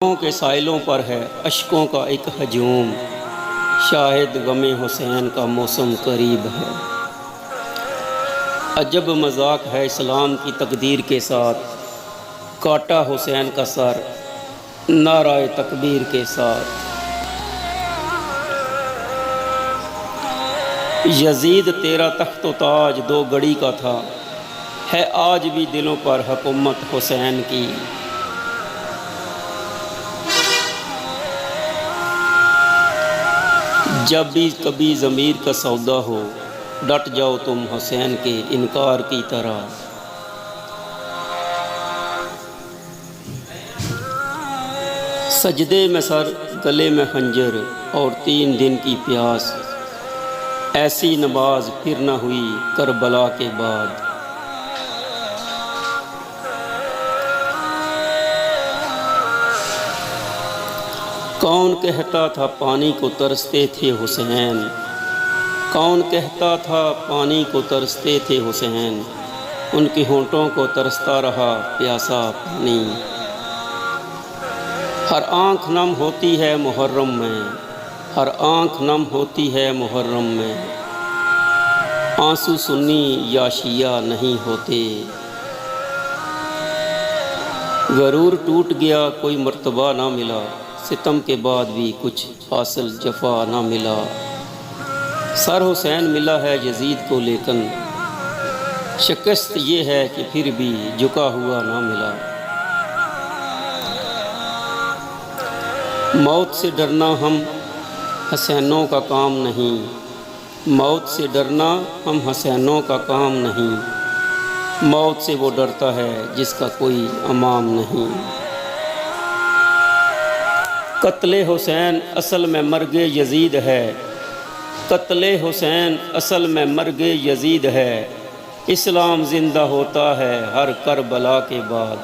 کے سائلوں پر ہے اشکوں کا ایک ہجوم، شاہد غم حسین کا موسم قریب ہے۔ عجب مذاق ہے اسلام کی تقدیر کے ساتھ، کاٹا حسین کا سر نعرہ تکبیر کے ساتھ۔ یزید تیرا تخت و تاج دو گڑی کا تھا، ہے آج بھی دلوں پر حکومت حسین کی۔ جب بھی کبھی ضمیر کا سودا ہو، ڈٹ جاؤ تم حسین کے انکار کی طرح۔ سجدے میں سر، گلے میں خنجر اور 3 دن کی پیاس، ایسی نماز پھر نہ ہوئی کربلا کے بعد۔ کون کہتا تھا پانی کو ترستے تھے حسین، کون کہتا تھا پانی کو ترستے تھے حسین، ان کے ہونٹوں کو ترستا رہا پیاسا پانی۔ ہر آنکھ نم ہوتی ہے محرم میں، ہر آنکھ نم ہوتی ہے محرم میں، آنسو سنی یا شیعہ نہیں ہوتے۔ غرور ٹوٹ گیا کوئی مرتبہ نہ ملا، ستم کے بعد بھی کچھ حاصل جفا نہ ملا۔ سر حسین ملا ہے یزید کو لیکن شکست یہ ہے کہ پھر بھی جھکا ہوا نہ ملا۔ موت سے ڈرنا ہم حسینوں کا کام نہیں، موت سے ڈرنا ہم حسینوں کا کام نہیں، موت سے وہ ڈرتا ہے جس کا کوئی امام نہیں۔ قتل حسین اصل میں مرگ یزید ہے، قتل حسین اصل میں مرگ یزید ہے، اسلام زندہ ہوتا ہے ہر کربلا کے بعد۔